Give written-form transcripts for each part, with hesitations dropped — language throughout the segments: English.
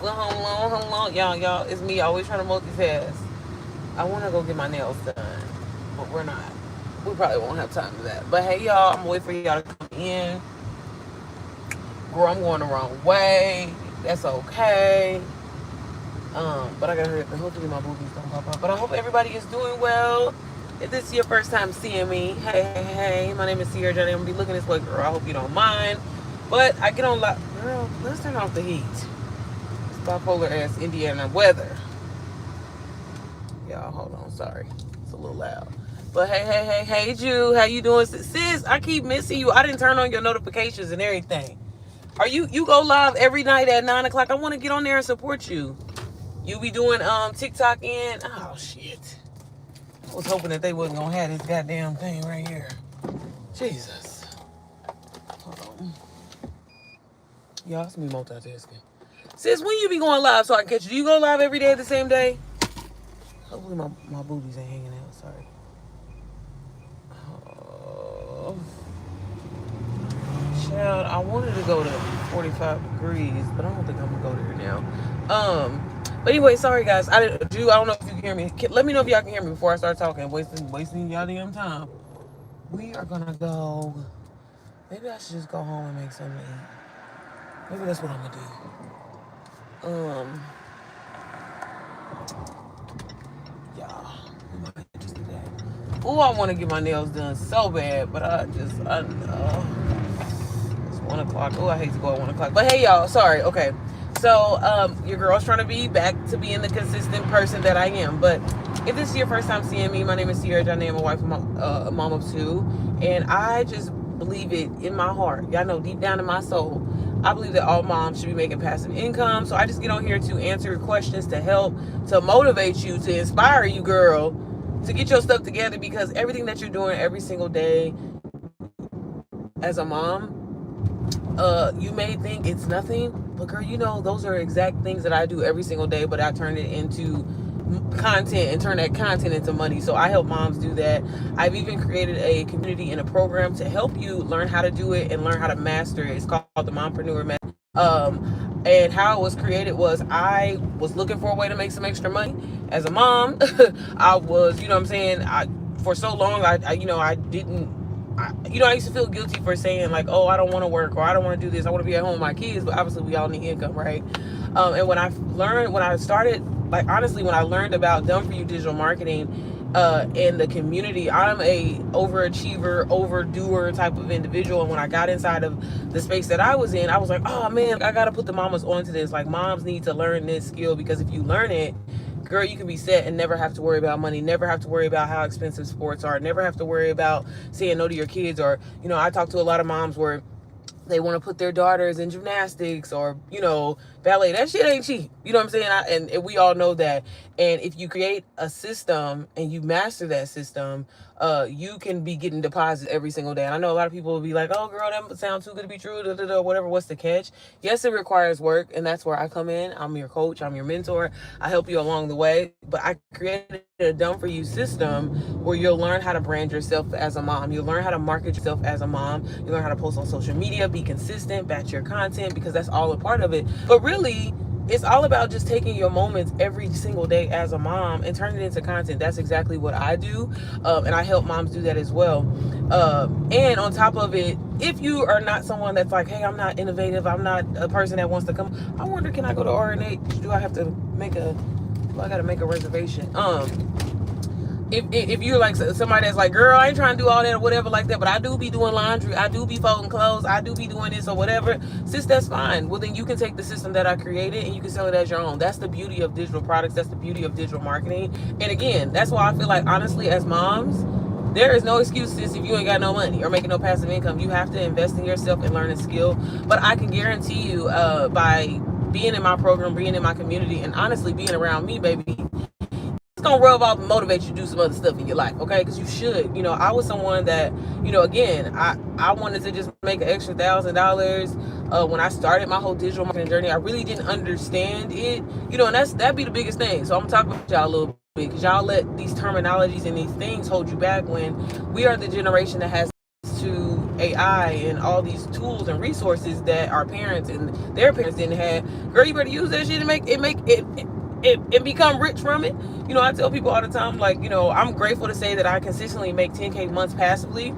Well, hello, y'all. It's me, always trying to multitask. I want to go get my nails done, but we're not. We probably won't have time for that. But hey, y'all, I'm gonna wait for y'all to come in. Girl, I'm going the wrong way. That's okay. But I gotta hurry up and hopefully my boobies don't pop up. But I hope everybody is doing well. If this is your first time seeing me, hey, my name is Sierra Johnny. I'm gonna be looking this way, girl. I hope you don't mind. But I get on girl, let's turn off the heat. It's bipolar ass Indiana weather. Y'all, hold on, sorry. It's a little loud. But hey, Jew, how you doing? Sis, I keep missing you. I didn't turn on your notifications and everything. Are you go live every night at 9 o'clock? I want to get on there and support you. You be doing TikTok in? Oh shit. I was hoping that they wasn't gonna have this goddamn thing right here. Jesus. Hold on. Y'all, it's me multitasking. Sis, when you be going live so I can catch you? Do you go live every day at the same day? Hopefully my boobies ain't hanging out. Sorry. Oh. Child, I wanted to go to 45 degrees, but I don't think I'm gonna go there now. But anyway, sorry guys. I don't know if you can hear me. Let me know if y'all can hear me before I start talking. Wasting y'all damn time. We are gonna go. Maybe I should just go home and make something to eat. Maybe that's what I'm gonna do. Yeah, we might just do that. Oh, I want to get my nails done so bad, but it's 1 o'clock. Oh, I hate to go at 1 o'clock. But hey, y'all, sorry. Okay. So, your girl's trying to be back to being the consistent person that I am. But if this is your first time seeing me, my name is Sierra Johnny. I'm a wife, a mom of two. And I just believe it in my heart. Y'all know deep down in my soul, I believe that all moms should be making passive income. So I just get on here to answer your questions, to help, to motivate you, to inspire you, girl, to get your stuff together, because everything that you're doing every single day as a mom, you may think it's nothing, but girl, you know those are exact things that I do every single day, but I turn it into content and turn that content into money. So I help moms do that. I've even created a community and a program to help you learn how to do it and learn how to master it. It's called the Mompreneur Method. And how it was created was I was looking for a way to make some extra money as a mom. I was, you know what I'm saying, for so long I used to feel guilty for saying like, oh, I don't want to work, or I don't want to do this, I want to be at home with my kids, but obviously we all need income, right? And when I learned about Done For You digital marketing in the community, I'm a overachiever, overdoer type of individual. And when I got inside of the space that I was in, I was like, oh man, I gotta put the mamas onto this. Like, moms need to learn this skill, because if you learn it, girl, you can be set and never have to worry about money, never have to worry about how expensive sports are, never have to worry about saying no to your kids. Or, I talk to a lot of moms where they want to put their daughters in gymnastics or, ballet. That shit ain't cheap. You know what I'm saying? And we all know that. And if you create a system and you master that system, you can be getting deposits every single day. And I know a lot of people will be like, oh, girl, that sounds too good to be true, whatever. What's the catch? Yes, it requires work. And that's where I come in. I'm your coach. I'm your mentor. I help you along the way. But I created a Done For You system where you'll learn how to brand yourself as a mom. You'll learn how to market yourself as a mom. You learn how to post on social media, be consistent, batch your content, because that's all a part of it. But really, it's all about just taking your moments every single day as a mom and turning it into content. That's exactly what I do. And I help moms do that as well. And on top of it, if you are not someone that's like, hey, I'm not innovative, I'm not a person that wants to come, I wonder, can I go to RNA? Do I have to I gotta make a reservation? If you're like somebody that's like, girl, I ain't trying to do all that or whatever like that, but I do be doing laundry, I do be folding clothes, I do be doing this or whatever, sis, that's fine. Well, then you can take the system that I created and you can sell it as your own. That's the beauty of digital products. That's the beauty of digital marketing. And again, that's why I feel like, honestly, as moms, there is no excuse, sis, if you ain't got no money or making no passive income. You have to invest in yourself and learn a skill. But I can guarantee you, by being in my program, being in my community, and honestly being around me, baby, gonna rub off and motivate you to do some other stuff in your life, okay? Because you should. I was someone that, again, I wanted to just make an extra $1,000 when I started my whole digital marketing journey. I really didn't understand it, and that'd be the biggest thing. So I'm gonna talk about y'all a little bit, because y'all let these terminologies and these things hold you back, when we are the generation that has to AI and all these tools and resources that our parents and their parents didn't have, girl, you better use that shit and make it become rich from it. You know, I tell people all the time, like, you know, I'm grateful to say that I consistently make 10K months passively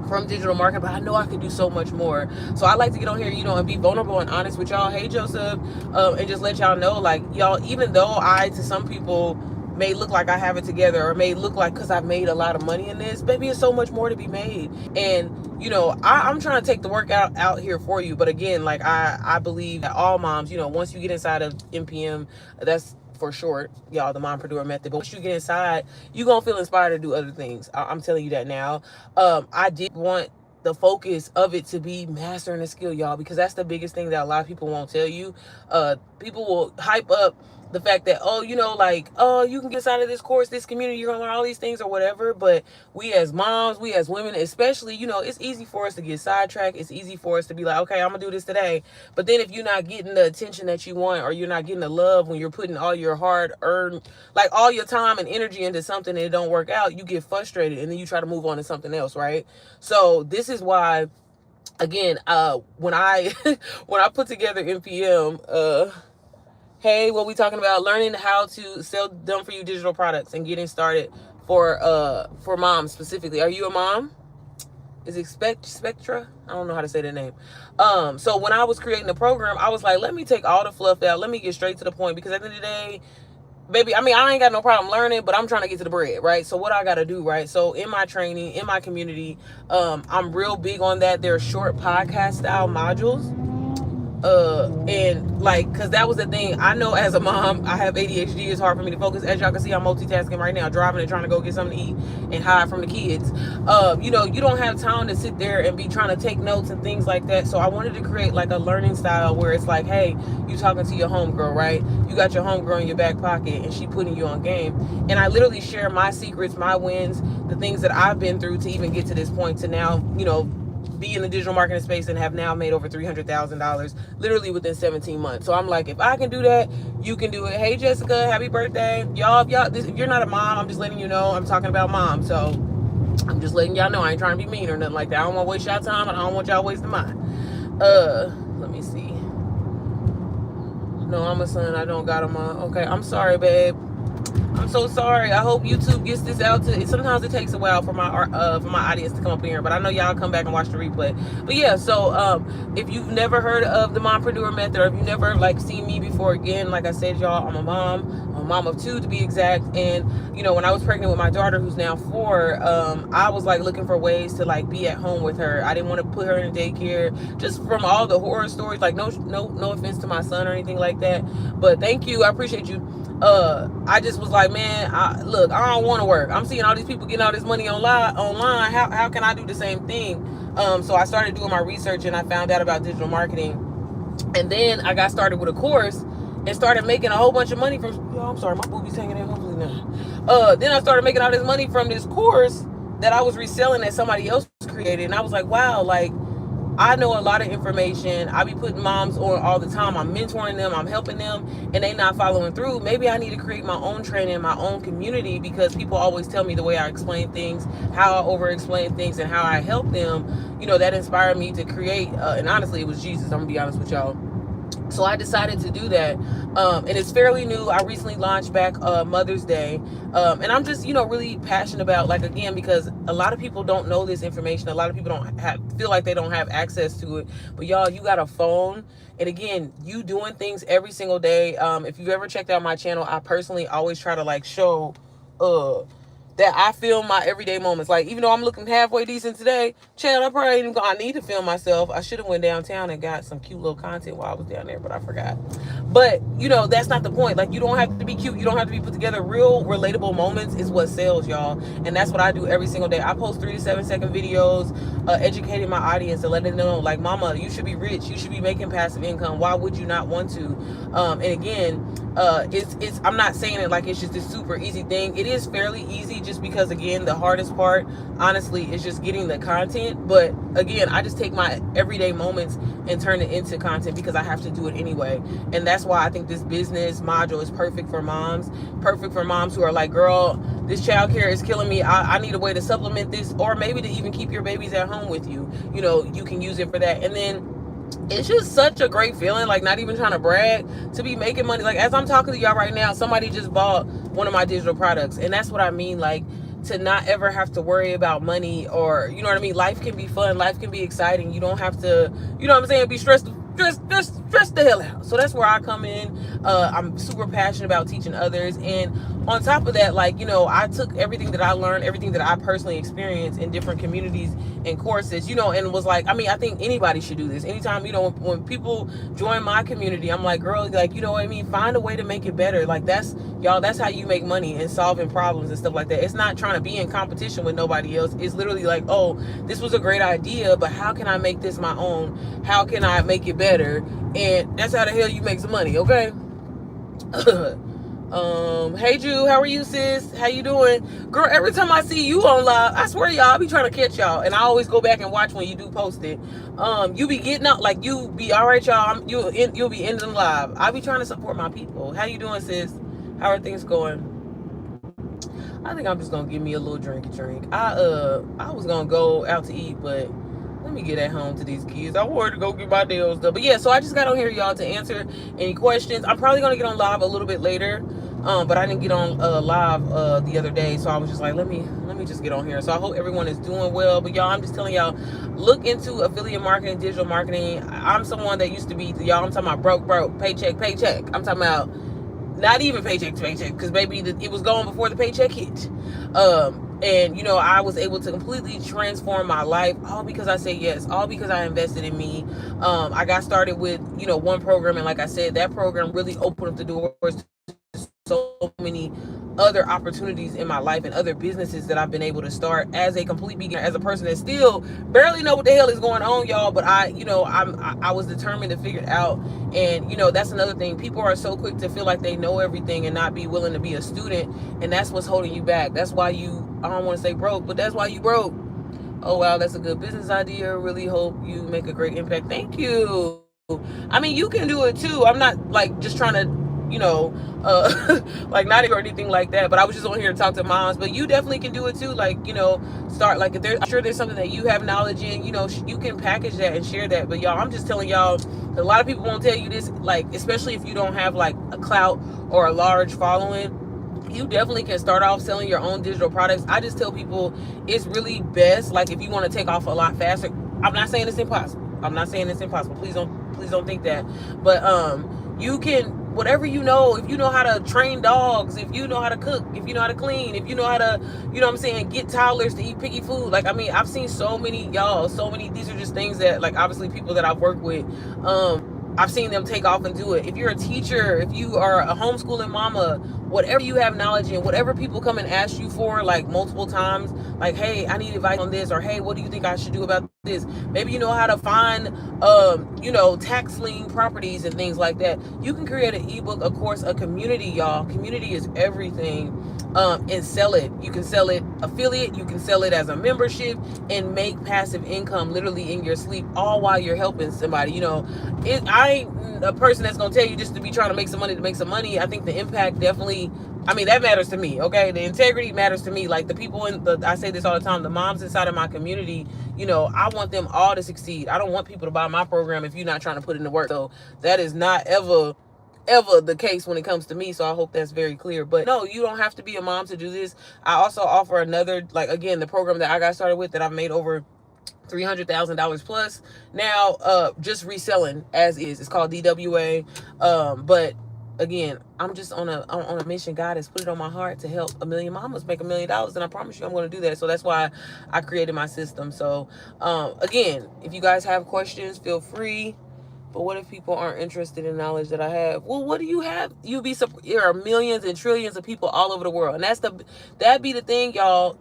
from digital marketing, but I know I could do so much more. So I like to get on here, you know, and be vulnerable and honest with y'all. Hey, Joseph, and just let y'all know, like, y'all, even though to some people may look like I have it together, or may look like because I've made a lot of money in this, baby, it's so much more to be made. And, you know, I'm trying to take the work out here for you. But again, like, I believe that all moms, you know, once you get inside of MPM, that's for short, y'all, the Mompreneur Method. But once you get inside, you're going to feel inspired to do other things. I'm telling you that now. I did want the focus of it to be mastering a skill, y'all, because that's the biggest thing that a lot of people won't tell you. People will hype up the fact that, oh, you know, like, oh, you can get inside of this course, this community, you're gonna learn all these things or whatever. But we as moms, we as women especially, you know, it's easy for us to get sidetracked. It's easy for us to be like, okay, I'm gonna do this today. But then if you're not getting the attention that you want, or you're not getting the love when you're putting all your hard earned, like all your time and energy into something and it don't work out, you get frustrated and then you try to move on to something else, right? So this is why, again, when I when I put together MPM, hey, what we talking about? Learning how to sell done for you digital products and getting started for moms specifically. Are you a mom? Is it Spectra? I don't know how to say that name. So when I was creating the program, I was like, let me take all the fluff out. Let me get straight to the point, because at the end of the day, baby, I mean, I ain't got no problem learning, but I'm trying to get to the bread, right? So what I got to do, right? So in my training, in my community, I'm real big on that. There are short podcast style modules. And like, cause that was the thing. I know as a mom, I have ADHD. It's hard for me to focus. As y'all can see, I'm multitasking right now, driving and trying to go get something to eat and hide from the kids. You know, you don't have time to sit there and be trying to take notes and things like that. So I wanted to create like a learning style where it's like, hey, you talking to your homegirl, right? You got your homegirl in your back pocket and she putting you on game. And I literally share my secrets, my wins, the things that I've been through to even get to this point, to now, you know, be in the digital marketing space and have now made over $300,000 literally within 17 months. So I'm like, if I can do that, you can do it. Hey, Jessica, happy birthday. Y'all, if you're not a mom, I'm just letting you know I'm talking about mom. So I'm just letting y'all know I ain't trying to be mean or nothing like that. I don't want to waste y'all time, and I don't want y'all wasting mine. Let me see. No, I'm a son. I don't got a mom. Okay, I'm sorry, babe. I'm so sorry. I hope YouTube gets this out to. Sometimes it takes a while for my audience to come up in here, but I know y'all come back and watch the replay. But yeah, so if you've never heard of the Mompreneur Method, or if you've never like seen me before, again, like I said, y'all, I'm a mom of 2 to be exact. And you know, when I was pregnant with my daughter, who's now 4, I was like looking for ways to like be at home with her. I didn't want to put her in daycare, just from all the horror stories. Like no offense to my son or anything like that, but thank you, I appreciate you. I just was like, man, I don't want to work. I'm seeing all these people getting all this money online. How can I do the same thing? So I started doing my research and I found out about digital marketing. And then I got started with a course and started making a whole bunch of money from, I'm sorry, my booby's hanging in, hopefully not. Then I started making all this money from this course that I was reselling that somebody else created. And I was like, wow, like, I know a lot of information. I be putting moms on all the time. I'm mentoring them, I'm helping them, and they not following through. Maybe I need to create my own training, my own community, because people always tell me the way I explain things, how I over explain things, and how I help them. You know, that inspired me to create, and honestly, it was Jesus. I'm gonna be honest with y'all. So I decided to do that, and it's fairly new. I recently launched back Mother's Day, and I'm just, you know, really passionate about, like, again, because a lot of people don't know this information. A lot of people feel like they don't have access to it. But y'all, you got a phone, and again, you doing things every single day. If you've ever checked out my channel, I personally always try to like show that I film my everyday moments. Like, even though I'm looking halfway decent today, Chad, I need to film myself. I should have went downtown and got some cute little content while I was down there, but I forgot. But, you know, that's not the point. Like, you don't have to be cute. You don't have to be put together. Real relatable moments is what sells, y'all. And that's what I do every single day. I post 3 to 7 second videos, educating my audience and letting them know, like, mama, you should be rich. You should be making passive income. Why would you not want to? And again, it's I'm not saying it like it's just this super easy thing. It is fairly easy, just because, again, the hardest part, honestly, is just getting the content. But again, I just take my everyday moments and turn it into content because I have to do it anyway. And that's why I think this business module is perfect for moms who are like, girl, this childcare is killing me. I need a way to supplement this, or maybe to even keep your babies at home with you. You can use it for that. And then it's just such a great feeling, like, not even trying to brag, to be making money. Like, as I'm talking to y'all right now, somebody just bought one of my digital products. And that's what I mean, like, to not ever have to worry about money, or, you know what I mean? Life can be fun. Life can be exciting. You don't have to, you know what I'm saying, be stressed the hell out. So that's where I come in. I'm super passionate about teaching others. And on top of that, like, I took everything that I learned, everything that I personally experienced in different communities and courses, and was like, I think anybody should do this. Anytime, when people join my community, I'm like, girl, like, you know what I mean? Find a way to make it better. Like, that's how you make money, and solving problems and stuff like that. It's not trying to be in competition with nobody else. It's literally like, oh, this was a great idea, but how can I make this my own? How can I make it better? And that's how the hell you make some money, okay? Hey Drew, how are you, sis? How you doing? Girl, every time I see you on live, I swear, y'all, I be trying to catch y'all, and I always go back and watch when you do post it. You be getting up, like, you be all right, y'all. You'll be ending live. I be trying to support my people. How you doing, sis? How are things going? I think I'm just gonna give me a little drink. I was gonna go out to eat, but let me get at home to these kids. I wanted to go get my nails done. But yeah, so I just got on here, y'all, to answer any questions. I'm probably gonna get on live a little bit later. But I didn't get on live the other day, so I was just like, let me just get on here. So I hope everyone is doing well. But y'all, I'm just telling y'all, look into affiliate marketing, digital marketing. I'm someone that used to be, y'all, I'm talking about broke, paycheck. I'm talking about not even paycheck to paycheck, because baby, it was going before the paycheck hit. And I was able to completely transform my life, all because I said yes, all because I invested in me. I got started with one program, and like I said, that program really opened up the doors to so many other opportunities in my life and other businesses that I've been able to start as a complete beginner, as a person that still barely know what the hell is going on, y'all. But I was determined to figure it out. And that's another thing. People are so quick to feel like they know everything and not be willing to be a student, and that's what's holding you back. That's why I don't want to say broke, but that's why you broke. Oh wow, that's a good business idea. Really hope you make a great impact. Thank you. I mean, you can do it too. I'm not like just trying to like not or anything like that, but I was just on here to talk to moms. But you definitely can do it too. Like, start, like, if I'm sure there's something that you have knowledge in, you can package that and share that. But y'all, I'm just telling y'all, a lot of people won't tell you this, like, especially if you don't have like a clout or a large following. You definitely can start off selling your own digital products. I just tell people it's really best, like, if you want to take off a lot faster. I'm not saying it's impossible. Please don't think that. But you can, whatever if you know how to train dogs, if you know how to cook, if you know how to clean, if you know how to, get toddlers to eat picky food. Like, I mean, I've seen so many, these are just things that, like, obviously people that I've worked with, I've seen them take off and do it. If you're a teacher, if you are a homeschooling mama, whatever you have knowledge in, whatever people come and ask you for, like, multiple times, like, hey, I need advice on this, or hey, what do you think I should do about this? Maybe you know how to find, tax lien properties and things like that. You can create an ebook, a course, a community, y'all. Community is everything. And sell it. You can sell it affiliate, you can sell it as a membership, and make passive income literally in your sleep, all while you're helping somebody. I ain't a person that's gonna tell you just to be trying to make some money. I think the impact definitely, that matters to me. Okay, the integrity matters to me. Like, the people I say this all the time, the moms inside of my community, I want them all to succeed. I don't want people to buy my program if you're not trying to put in the work. So that is not ever the case when it comes to me. So I hope that's very clear. But no, you don't have to be a mom to do this. I also offer another, like, again, the program that I got started with, that I've made over $300,000 plus now, just reselling as is. It's called DWA. But again, I'm just on a mission. God has put it on my heart to help 1 million mamas make $1 million, and I promise you I'm going to do that. So that's why I created my system. So again, if you guys have questions, feel free. But what if people aren't interested in knowledge that I have? Well, what do you have? There are millions and trillions of people all over the world, and that'd be the thing, y'all.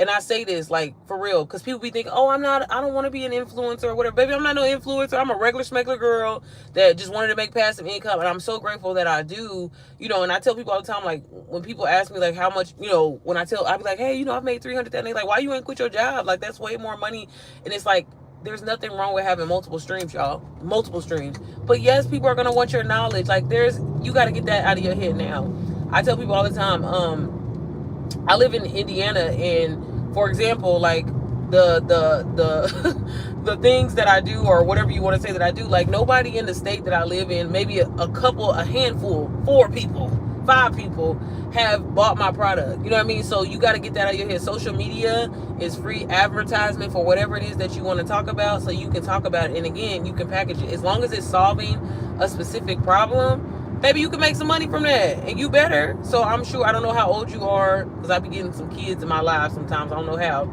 And I say this like for real, because people be thinking, oh, I don't want to be an influencer or whatever. Baby, I'm not no influencer. I'm a regular schmeckler girl that just wanted to make passive income. And I'm so grateful that I do, and I tell people all the time, like when people ask me like how much, when I be like, hey, I've made 300,000. They're like, why you ain't quit your job? Like that's way more money. And it's like, there's nothing wrong with having multiple streams, y'all. Multiple streams. But yes, people are going to want your knowledge. Like you got to get that out of your head now. I tell people all the time, I live in Indiana, and for example, like the the things that I do, or whatever you want to say that I do, like nobody in the state that I live in, maybe a handful, 4 people, 5 people have bought my product. You know what I mean? So you got to get that out of your head. Social media is free advertisement for whatever it is that you want to talk about, so you can talk about it. And again, you can package it as long as it's solving a specific problem. Maybe you can make some money from that, and you better. So I'm sure, I don't know how old you are, because I be getting some kids in my live sometimes. I don't know how.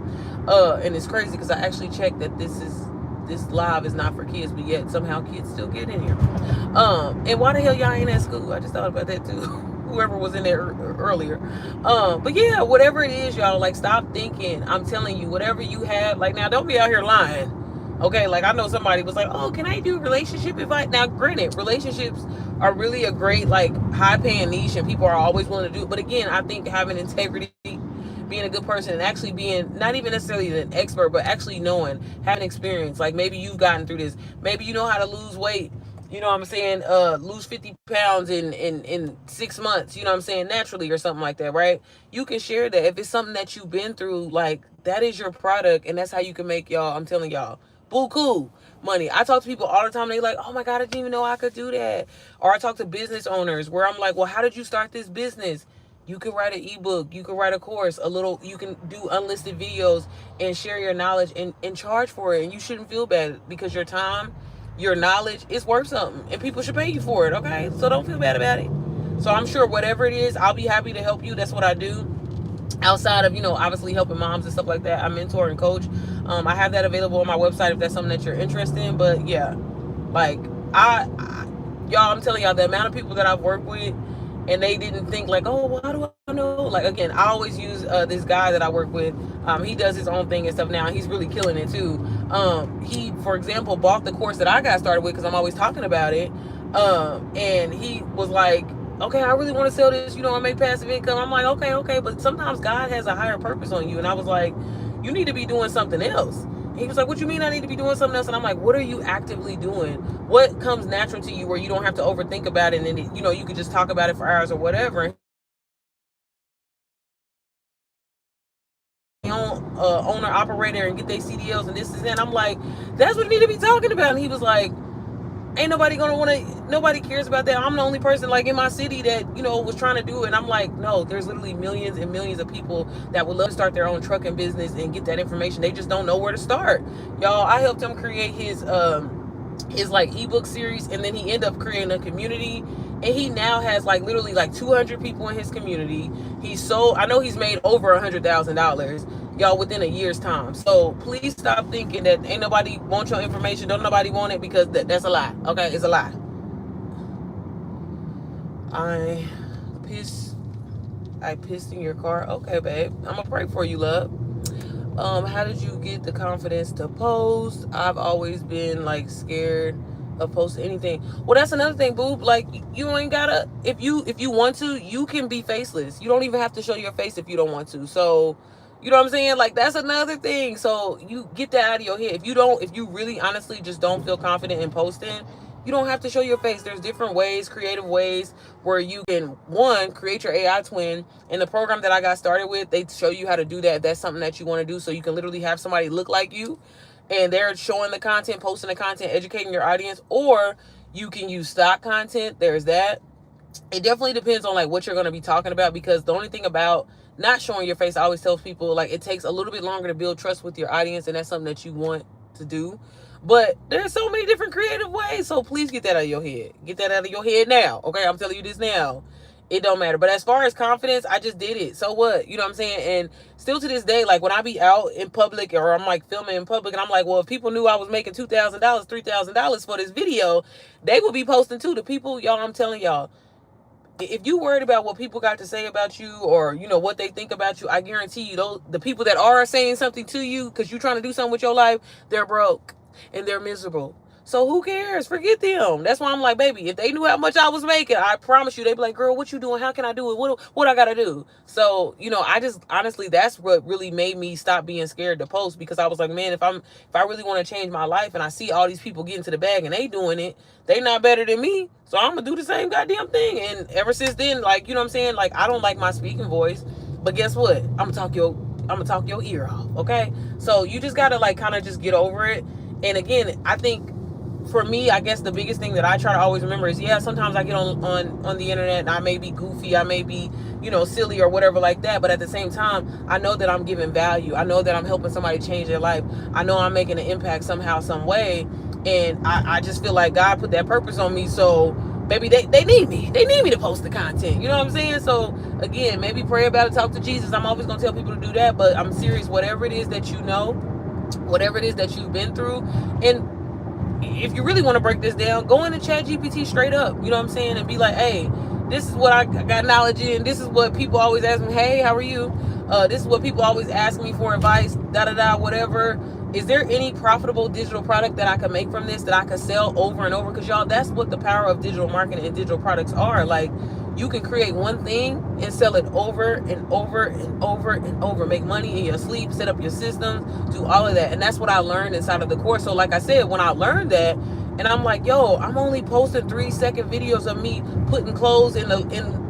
And it's crazy because I actually checked that this live is not for kids, but yet somehow kids still get in here. And why the hell y'all ain't at school? I just thought about that too. Whoever was in there earlier. But yeah, whatever it is, y'all, like stop thinking. I'm telling you, whatever you have, like now, don't be out here lying. Okay, like I know somebody was like, oh, can I do relationship advice? Now, granted, relationships are really a great, like, high-paying niche, and people are always willing to do it. But again, I think having integrity, being a good person, and actually being not even necessarily an expert, but actually knowing, having experience. Like maybe you've gotten through this. Maybe you know how to lose weight. You know what I'm saying? Lose 50 pounds in 6 months. You know what I'm saying? Naturally or something like that, right? You can share that. If it's something that you've been through, like that is your product, and that's how you can make y'all. I'm telling y'all. Buku money. I talk to people all the time. They like, oh my God, I didn't even know I could do that. Or I talk to business owners where I'm like, well, how did you start this business? You can write an ebook. You can write a course. You can do unlisted videos and share your knowledge and charge for it. And you shouldn't feel bad because your time, your knowledge is worth something. And people should pay you for it, okay? So don't feel bad about it. So I'm sure whatever it is, I'll be happy to help you. That's what I do. Outside of, obviously helping moms and stuff like that, I mentor and coach. I have that available on my website if that's something that you're interested in. But yeah, like y'all, I'm telling y'all, the amount of people that I've worked with, and they didn't think like, oh, well, how do I know? Like, again, I always use this guy that I work with. He does his own thing and stuff now. He's really killing it too. He, for example, bought the course that I got started with because I'm always talking about it. And he was like, okay, I really want to sell this, I make passive income. I'm like, okay, but sometimes God has a higher purpose on you. And I was like, you need to be doing something else. And he was like, what you mean I need to be doing something else? And I'm like, what are you actively doing? What comes natural to you where you don't have to overthink about it, and then, you could just talk about it for hours or whatever. Owner, operator, and get their CDLs and this and that. And I'm like, that's what you need to be talking about. And he was like, ain't nobody gonna want to, nobody cares about that. I'm the only person like in my city that, was trying to do it. And I'm like, no, there's literally millions and millions of people that would love to start their own trucking business and get that information. They just don't know where to start. Y'all, I helped him create his like ebook series, and then he ended up creating a community, and he now has like literally like 200 people in his community. I know he's made over $100,000, y'all, within a year's time. So please stop thinking that ain't nobody want your information, don't nobody want it, because that's a lie. Okay, it's a lie. I pissed in your car. Okay, babe, I'm gonna pray for you, love. How did you get the confidence to post? I've always been like scared of posting anything. Well, that's another thing, boob. Like, you ain't gotta, if you want to, you can be faceless. You don't even have to show your face if you don't want to. So, you know what I'm saying? Like, that's another thing. So you get that out of your head. If you really honestly just don't feel confident in posting, you don't have to show your face. There's different ways, creative ways, where you can, one, create your AI twin. In the program that I got started with, they show you how to do that. If that's something that you want to do. So you can literally have somebody look like you, and they're showing the content, posting the content, educating your audience. Or you can use stock content. There's that. It definitely depends on like what you're going to be talking about, because the only thing about not showing your face, I always tell people, like, it takes a little bit longer to build trust with your audience, and that's something that you want to do. But there's so many different creative ways. So please get that out of your head. Get that out of your head now. Okay, I'm telling you this now. It don't matter. But as far as confidence, I just did it. So what? You know what I'm saying? And still to this day, like when I be out in public, or I'm like filming in public, and I'm like, well, if people knew I was making $2,000, $3,000 for this video, they would be posting too. The people, y'all, I'm telling y'all, if you worried about what people got to say about you, or you know what they think about you, I guarantee you those the people that are saying something to you because you're trying to do something with your life, they're broke and they're miserable. So who cares? Forget them. That's why I'm like, baby, if they knew how much I was making, I promise you, they'd be like, girl, what you doing? How can I do it? What I gotta do? So, you know, I just honestly, that's what really made me stop being scared to post, because I was like, man, if I really want to change my life and I see all these people getting to the bag and they doing it, they not better than me. So I'm gonna do the same goddamn thing. And ever since then, like, you know what I'm saying? Like, I don't like my speaking voice, but guess what? I'm gonna talk your ear off. Okay. So you just gotta like kind of just get over it. And again, I think for me, I guess the biggest thing that I try to always remember is, yeah, sometimes I get on the internet and I may be goofy, I may be, you know, silly or whatever like that. But at the same time, I know that I'm giving value. I know that I'm helping somebody change their life. I know I'm making an impact somehow, some way. And I just feel like God put that purpose on me. So maybe they need me. They need me to post the content. You know what I'm saying? So again, maybe pray about it, talk to Jesus. I'm always going to tell people to do that. But I'm serious, whatever it is that you know, whatever it is that you've been through. And if you really want to break this down, go into ChatGPT straight up, you know what I'm saying, and be like, hey, this is what I got knowledge in. This is what people always ask me. Hey, how are you? This is what people always ask me for advice, whatever. Is there any profitable digital product that I can make from this, that I could sell over and over? Because y'all, that's what the power of digital marketing and digital products are. Like, you can create one thing and sell it over and over and over and over. Make money in your sleep, set up your systems, do all of that. And that's what I learned inside of the course. So like I said, when I learned that, and I'm like, yo, I'm only posting 3-second videos of me putting clothes in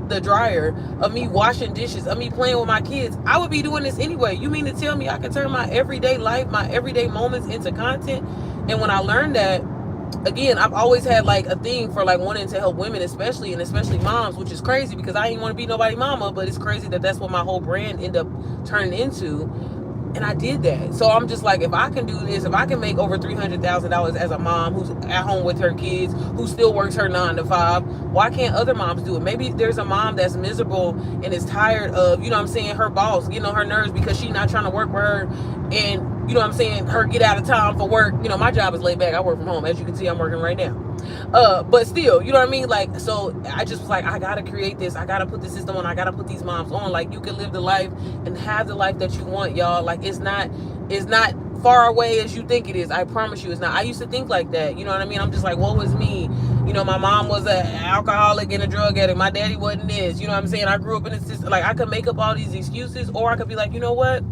the dryer, of me washing dishes, of me playing with my kids. I would be doing this anyway. You mean to tell me I can turn my everyday life, my everyday moments into content? And when I learned that, again, I've always had like a thing for like wanting to help women, especially moms, which is crazy because I ain't want to be nobody mama, but it's crazy that that's what my whole brand ended up turning into. And I did that. So I'm just like, if I can do this, if I can make over $300,000 as a mom who's at home with her kids, who still works her 9 to 5, why can't other moms do it? Maybe there's a mom that's miserable and is tired of, you know what I'm saying, her boss getting on her nerves because she's not trying to work with her, and you know what I'm saying, her get out of town for work. You know, my job is laid back. I work from home. As you can see, I'm working right now. But still, you know what I mean? Like, so I just was like, I gotta create this. I gotta put the system on. I gotta put these moms on. Like, you can live the life and have the life that you want, y'all. Like, it's not far away as you think it is. I promise you, it's not. I used to think like that. You know what I mean? I'm just like, what was me? You know, my mom was an alcoholic and a drug addict. My daddy wasn't this. You know what I'm saying? I grew up in a system. Like, I could make up all these excuses, or I could be like, you know what?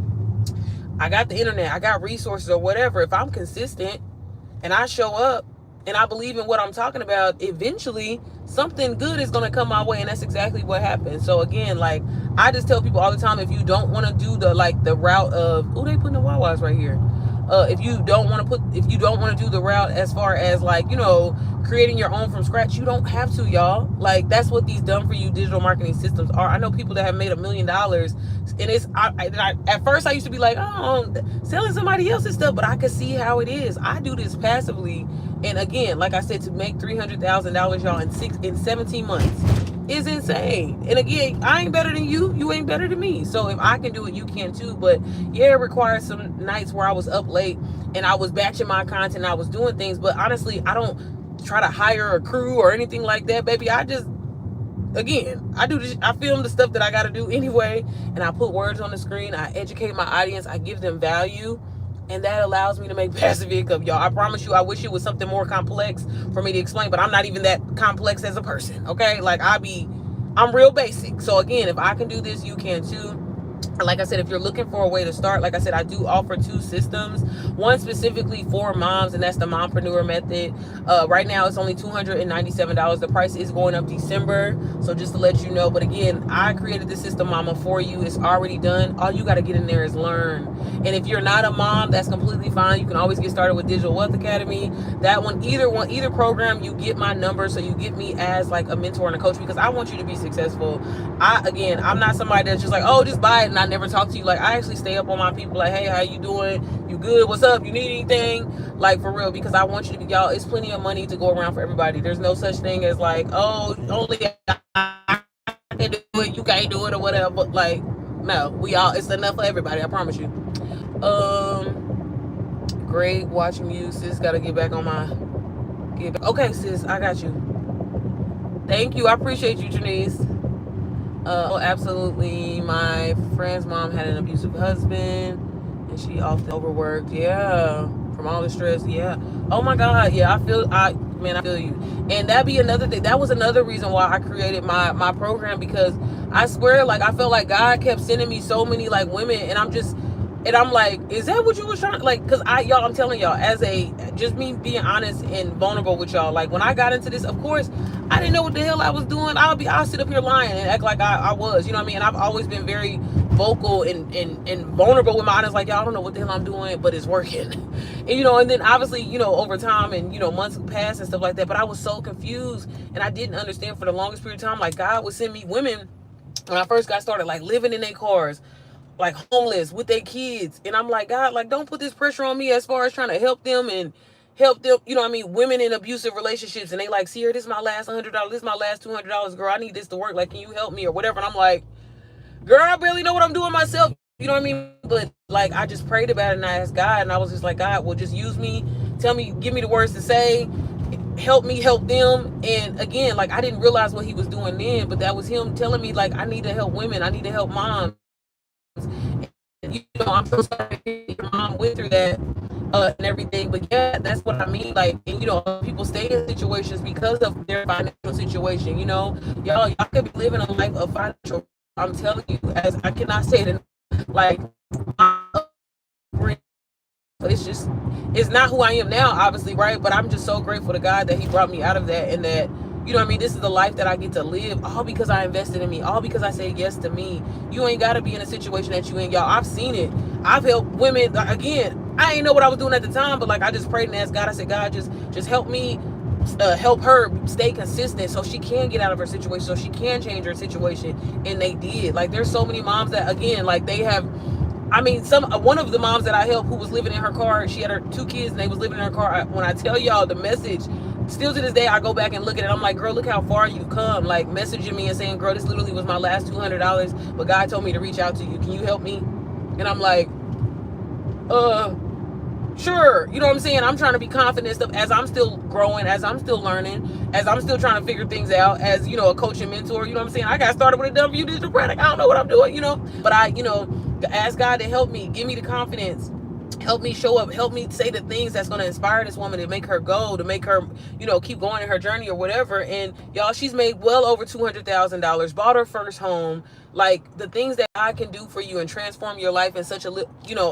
I got the internet. I got resources or whatever. If I'm consistent and I show up and I believe in what I'm talking about, eventually something good is going to come my way. And that's exactly what happened. So again, like, I just tell people all the time, if you don't want to do the route of, oh, they putting the Wawas right here. If you don't want to do the route as far as, like, you know, creating your own from scratch, you don't have to, y'all. Like, that's what these done for you digital marketing systems are. I know people that have made $1 million, and it's at first I used to be like, oh, selling somebody else's stuff, but I could see how it is. I do this passively, and again, like I said, to make $300,000, y'all, in 17 months is insane. And again, I ain't better than you. You ain't better than me. So if I can do it, you can too. But yeah, it requires some nights where I was up late and I was batching my content and I was doing things. But honestly, I don't try to hire a crew or anything like that, baby. I just, again, I do this. I film the stuff that I got to do anyway. And I put words on the screen. I educate my audience. I give them value. And that allows me to make passive income, y'all. I promise you, I wish it was something more complex for me to explain, but I'm not even that complex as a person, okay? Like, I'm real basic. So again, if I can do this, you can too. Like I said, if you're looking for a way to start, like I said, I do offer 2 systems. One specifically for moms, and that's the Mompreneur Method. Right now, it's only $297. The price is going up December, so just to let you know. But again, I created the system, mama, for you. It's already done. All you got to get in there is learn. And if you're not a mom, that's completely fine. You can always get started with Digital Wealth Academy. That one, either program, you get my number, so you get me as like a mentor and a coach, because I want you to be successful. I'm not somebody that's just like, oh, just buy it and I never talk to you. Like, I actually stay up on my people, like, hey, how you doing? You good? What's up? You need anything? Like, for real, because I want you to be, y'all, it's plenty of money to go around for everybody. There's no such thing as like, oh, only I can do it, you can't do it, or whatever. But like, no, it's enough for everybody, I promise you. Great watching you, sis. Gotta get back on my okay, sis, I got you. Thank you. I appreciate you, Janice. Oh, absolutely. My friend's mom had an abusive husband, and she often overworked. Yeah, from all the stress. Yeah. Oh my God. Yeah, I feel you. And that be another thing. That was another reason why I created my program, because I swear, like, I felt like God kept sending me so many like women, and I'm like, is that what you was trying? Like, cause y'all, I'm telling y'all, just me being honest and vulnerable with y'all. Like, when I got into this, of course, I didn't know what the hell I was doing. I'll sit up here lying and act like I was, you know what I mean? And I've always been very vocal and vulnerable with my honest, like, y'all, I don't know what the hell I'm doing, but it's working. And then obviously, over time and, months passed and stuff like that, but I was so confused and I didn't understand for the longest period of time. Like, God would send me women when I first got started, like living in their cars, like homeless with their kids. And I'm like, God, like, don't put this pressure on me as far as trying to help them, you know what I mean? Women in abusive relationships. And they like, Sierra, this is my last $100. This is my last $200, girl. I need this to work. Like, can you help me or whatever? And I'm like, girl, I barely know what I'm doing myself. You know what I mean? But like, I just prayed about it and I asked God, and I was just like, God, well, just use me. Tell me, give me the words to say. Help me help them. And again, like, I didn't realize what he was doing then, but that was him telling me, like, I need to help women. I need to help moms. I'm so sorry your mom went through that and everything. But yeah, that's what I mean. Like, and people stay in situations because of their financial situation. Y'all could be living a life of financial. I'm telling you, as I cannot say it, like, it's not who I am now, obviously, right? But I'm just so grateful to God that he brought me out of that, and that, this is the life that I get to live, all because I invested in me, all because I said yes to me. You ain't got to be in a situation that you in, y'all. I've seen it. I've helped women. Again, I ain't know what I was doing at the time, but like, I just prayed and asked God. I said, God, just help me help her stay consistent so she can get out of her situation, so she can change her situation. And they did. Like, there's so many moms that, again, like, they have, one of the moms that I helped, who was living in her car, she had her 2 kids and they was living in her car. When I tell y'all the message, still to this day, I go back and look at it. I'm like, girl, look how far you've come. Like, messaging me and saying, girl, this literally was my last $200, but God told me to reach out to you. Can you help me? And I'm like, sure. You know what I'm saying? I'm trying to be confident stuff as I'm still growing, as I'm still learning, as I'm still trying to figure things out, as, a coach and mentor. You know what I'm saying? I got started with a W digital product. I don't know what I'm doing, but I, ask God to help me, give me the confidence, help me show up, help me say the things that's going to inspire this woman, to make her go, to make her, keep going in her journey or whatever. And y'all, she's made well over $200,000, bought her first home. Like, the things that I can do for you and transform your life in such a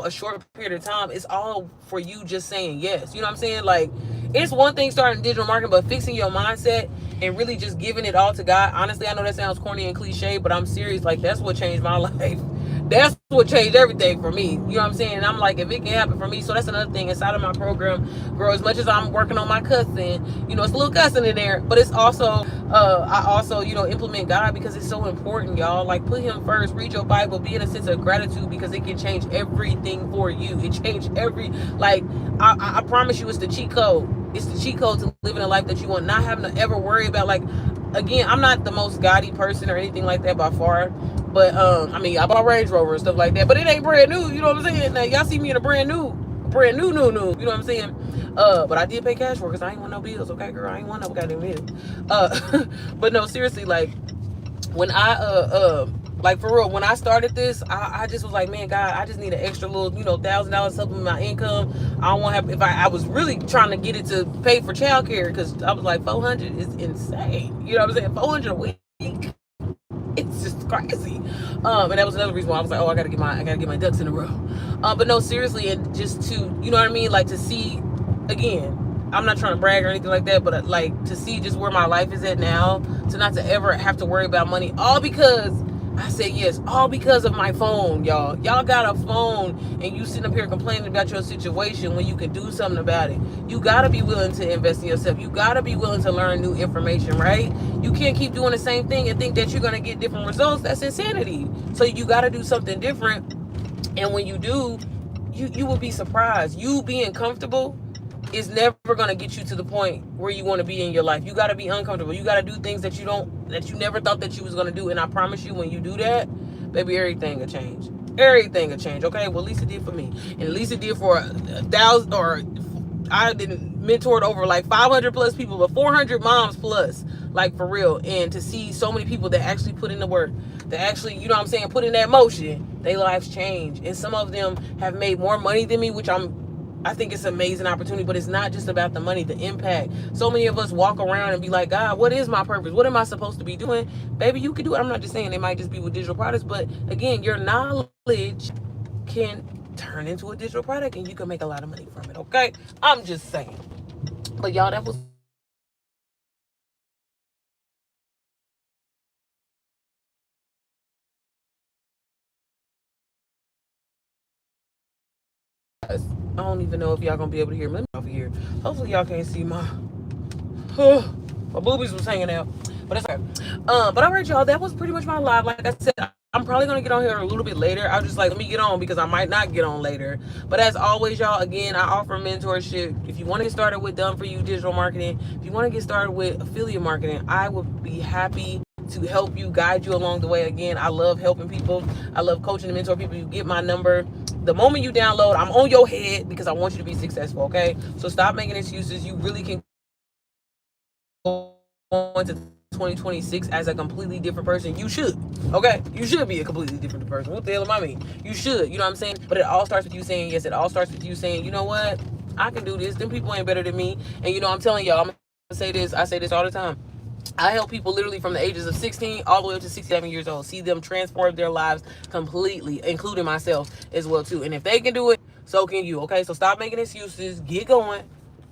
short period of time, is all for you just saying yes. You know what I'm saying? Like, it's one thing starting digital marketing, but fixing your mindset and really just giving it all to God. Honestly, I know that sounds corny and cliche, but I'm serious. Like, that's what changed my life. That's what changed everything for me. You know what I'm saying? And I'm like, if it can happen for me. So that's another thing inside of my program, girl. As much as I'm working on my cussing, it's a little cussing in there, but it's also, I also, implement God, because it's so important, y'all. Like, put him first, read your Bible, be in a sense of gratitude, because it can change everything for you. It changed I promise you, it's the cheat code. It's the cheat code to living a life that you want, not having to ever worry about, like, again, I'm not the most gaudy person or anything like that by far. But, I bought Range Rover and stuff like that, but it ain't brand new, you know what I'm saying? Now, y'all see me in a brand new, you know what I'm saying? But I did pay cash for it, because I ain't want no bills, okay, girl? I ain't want no goddamn bills. But no, seriously, like, when I, like, for real, when I started this, I just was like, man, God, I just need an extra little, $1,000 supplement my income. I don't want to have, if I was really trying to get it to pay for childcare, because I was like, 400 is insane. You know what I'm saying? 400 a week. It's just crazy. And that was another reason why I was like, oh, I gotta get my ducks in a row. But no, seriously, and just to, you know what I mean? Like, to see, again, I'm not trying to brag or anything like that, but like, to see just where my life is at now, to not to ever have to worry about money, all because I said yes, all because of my phone, y'all. Y'all got a phone and you sitting up here complaining about your situation when you can do something about it. You got to be willing to invest in yourself. You got to be willing to learn new information, right? You can't keep doing the same thing and think that you're going to get different results. That's insanity. So you got to do something different. And when you do, you will be surprised. You being comfortable is never going to get you to the point where you want to be in your life. You got to be uncomfortable. You got to do things that you never thought that you was going to do. And I promise you, when you do that, baby, everything will change. Everything will change. Okay. Well, at least it did for me. And at least it did for 1,000 or I didn't mentored over like 500 plus people, but 400 moms plus, like for real. And to see so many people that actually put in the work, that actually, you know what I'm saying, put in that motion, their lives change. And some of them have made more money than me, which I think it's an amazing opportunity, but it's not just about the money, the impact. So many of us walk around and be like, God, what is my purpose? What am I supposed to be doing? Baby, you can do it. I'm not just saying it might just be with digital products, but again, your knowledge can turn into a digital product and you can make a lot of money from it, okay? I'm just saying. But y'all, that was I don't even know if y'all gonna be able to hear me. Let me off of here. Hopefully y'all can't see my my boobies was hanging out. But it's okay. But all right, y'all, that was pretty much my live. Like I said, I'm probably gonna get on here a little bit later. I was just like, let me get on because I might not get on later. But as always, y'all, again, I offer mentorship. If you want to get started with done for you digital marketing, if you want to get started with affiliate marketing, I would be happy to help you, guide you along the way. Again, I love helping people. I love coaching and mentor people. You get my number. The moment you download, I'm on your head because I want you to be successful, okay? So stop making excuses. You really can go into 2026 as a completely different person. You should, okay? You should be a completely different person. What the hell am I mean? You should, you know what I'm saying? But it all starts with you saying yes. It all starts with you saying, you know what? I can do this. Them people ain't better than me. And you know, I'm telling y'all, I'm gonna say this. I say this all the time. I help people literally from the ages of 16 all the way up to 67 years old, see them transform their lives completely, including myself as well too. And if they can do it, so can you, okay? So stop making excuses, get going,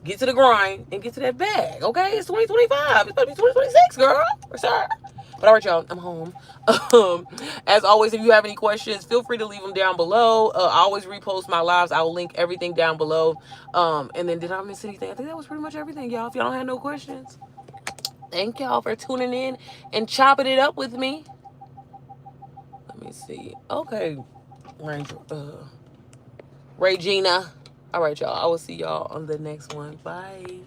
get to the grind, and get to that bag, okay? It's 2025, it's about to be 2026, girl, or sir. But all right, y'all, I'm home. As always, if you have any questions, feel free to leave them down below. I always repost my lives. I will link everything down below. And then did I miss anything? I think that was pretty much everything, y'all. If y'all don't have no questions, thank y'all for tuning in and chopping it up with me. Let me see. Okay, Regina. All right, y'all. I will see y'all on the next one. Bye.